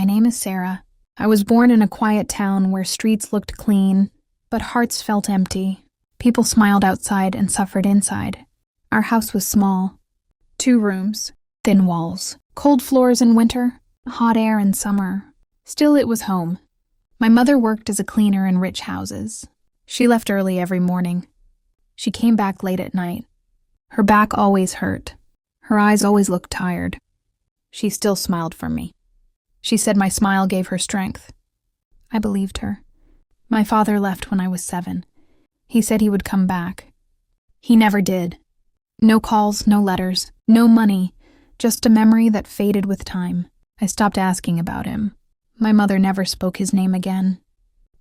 My name is Sarah. I was born in a quiet town where streets looked clean, but hearts felt empty. People smiled outside and suffered inside. Our house was small. 2 rooms, thin walls, cold floors in winter, hot air in summer. Still, it was home. My mother worked as a cleaner in rich houses. She left early every morning. She came back late at night. Her back always hurt. Her eyes always looked tired. She still smiled for me. She said my smile gave her strength. I believed her. My father left when I was 7. He said he would come back. He never did. No calls, no letters, no money, just a memory that faded with time. I stopped asking about him. My mother never spoke his name again.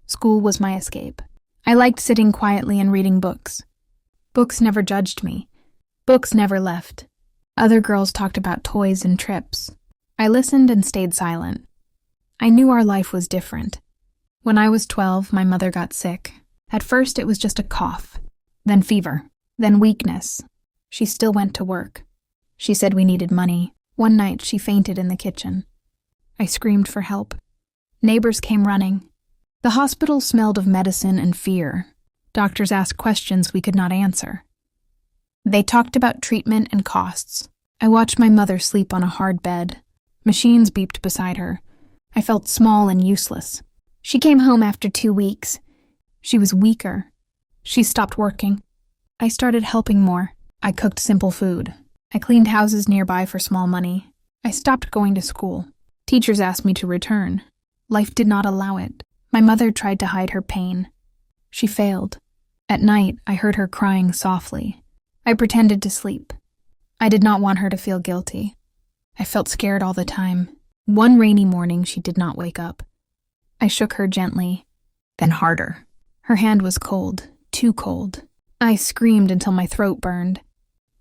School was my escape. I liked sitting quietly and reading books. Books never judged me. Books never left. Other girls talked about toys and trips. I listened and stayed silent. I knew our life was different. When I was 12, my mother got sick. At first, it was just a cough, then fever, then weakness. She still went to work. She said we needed money. One night, she fainted in the kitchen. I screamed for help. Neighbors came running. The hospital smelled of medicine and fear. Doctors asked questions we could not answer. They talked about treatment and costs. I watched my mother sleep on a hard bed. Machines beeped beside her. I felt small and useless. She came home after 2 weeks. She was weaker. She stopped working. I started helping more. I cooked simple food. I cleaned houses nearby for small money. I stopped going to school. Teachers asked me to return. Life did not allow it. My mother tried to hide her pain. She failed. At night, I heard her crying softly. I pretended to sleep. I did not want her to feel guilty. I felt scared all the time. One rainy morning, she did not wake up. I shook her gently, then harder. Her hand was cold, too cold. I screamed until my throat burned.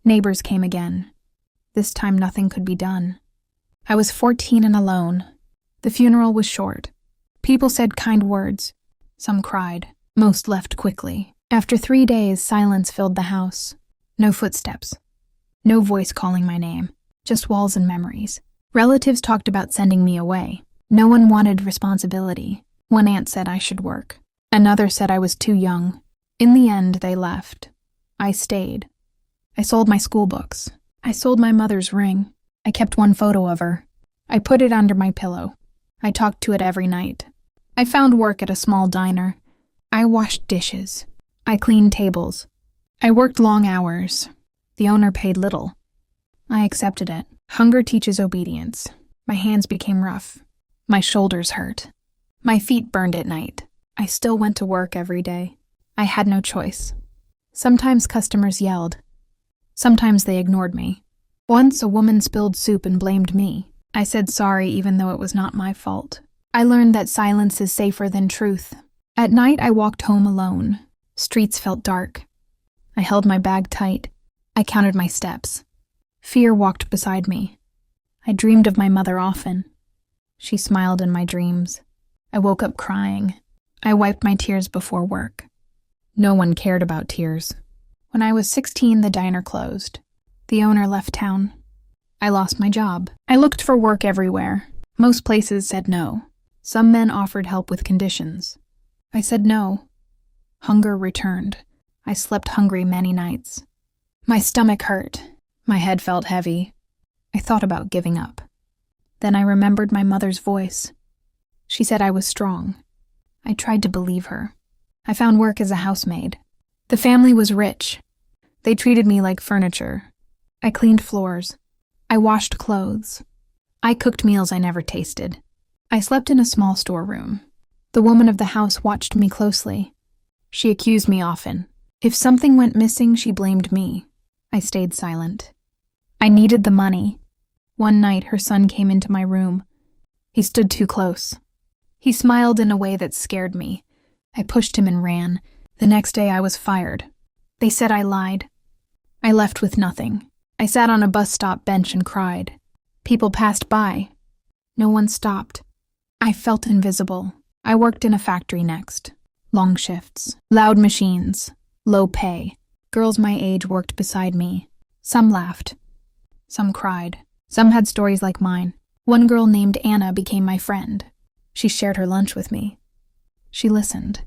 Neighbors came again. This time nothing could be done. I was 14 and alone. The funeral was short. People said kind words. Some cried. Most left quickly. After 3 days, silence filled the house. No footsteps. No voice calling my name. Just walls and memories. Relatives talked about sending me away. No one wanted responsibility. One aunt said I should work. Another said I was too young. In the end, they left. I stayed. I sold my school books. I sold my mother's ring. I kept one photo of her. I put it under my pillow. I talked to it every night. I found work at a small diner. I washed dishes. I cleaned tables. I worked long hours. The owner paid little. I accepted it. Hunger teaches obedience. My hands became rough. My shoulders hurt. My feet burned at night. I still went to work every day. I had no choice. Sometimes customers yelled. Sometimes they ignored me. Once a woman spilled soup and blamed me. I said sorry even though it was not my fault. I learned that silence is safer than truth. At night I walked home alone. Streets felt dark. I held my bag tight. I counted my steps. Fear walked beside me. I dreamed of my mother often. She smiled in my dreams. I woke up crying. I wiped my tears before work. No one cared about tears. When I was 16, the diner closed. The owner left town. I lost my job. I looked for work everywhere. Most places said no. Some men offered help with conditions. I said no. Hunger returned. I slept hungry many nights. My stomach hurt. My head felt heavy. I thought about giving up. Then I remembered my mother's voice. She said I was strong. I tried to believe her. I found work as a housemaid. The family was rich. They treated me like furniture. I cleaned floors. I washed clothes. I cooked meals I never tasted. I slept in a small storeroom. The woman of the house watched me closely. She accused me often. If something went missing, she blamed me. I stayed silent. I needed the money. One night, her son came into my room. He stood too close. He smiled in a way that scared me. I pushed him and ran. The next day, I was fired. They said I lied. I left with nothing. I sat on a bus stop bench and cried. People passed by. No one stopped. I felt invisible. I worked in a factory next. Long shifts, loud machines, low pay. Girls my age worked beside me. Some laughed. Some cried. Some had stories like mine. One girl named Anna became my friend. She shared her lunch with me. She listened.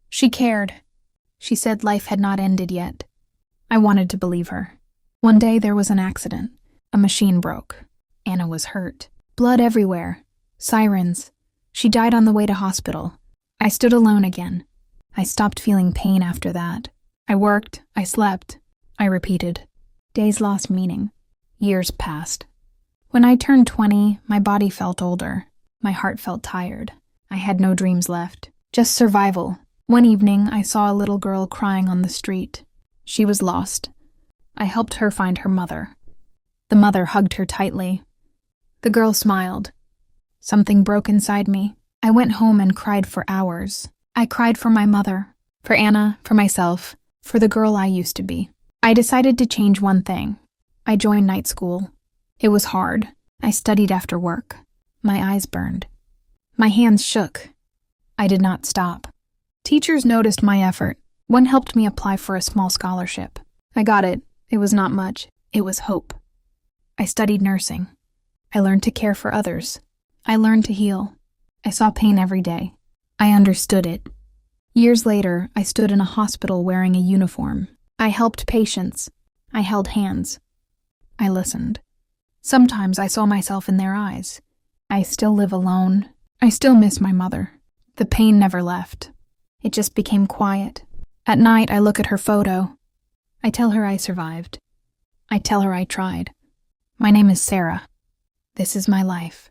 She cared. She said life had not ended yet. I wanted to believe her. One day there was an accident. A machine broke. Anna was hurt. Blood everywhere. Sirens. She died on the way to hospital. I stood alone again. I stopped feeling pain after that. I worked. I slept. I repeated. Days lost meaning. Years passed. When I turned 20, my body felt older. My heart felt tired. I had no dreams left. Just survival. One evening, I saw a little girl crying on the street. She was lost. I helped her find her mother. The mother hugged her tightly. The girl smiled. Something broke inside me. I went home and cried for hours. I cried for my mother, for Anna, for myself, for the girl I used to be. I decided to change one thing. I joined night school. It was hard. I studied after work. My eyes burned. My hands shook. I did not stop. Teachers noticed my effort. One helped me apply for a small scholarship. I got it. It was not much. It was hope. I studied nursing. I learned to care for others. I learned to heal. I saw pain every day. I understood it. Years later, I stood in a hospital wearing a uniform. I helped patients. I held hands. I listened. Sometimes I saw myself in their eyes. I still live alone. I still miss my mother. The pain never left. It just became quiet. At night, I look at her photo. I tell her I survived. I tell her I tried. My name is Sarah. This is my life.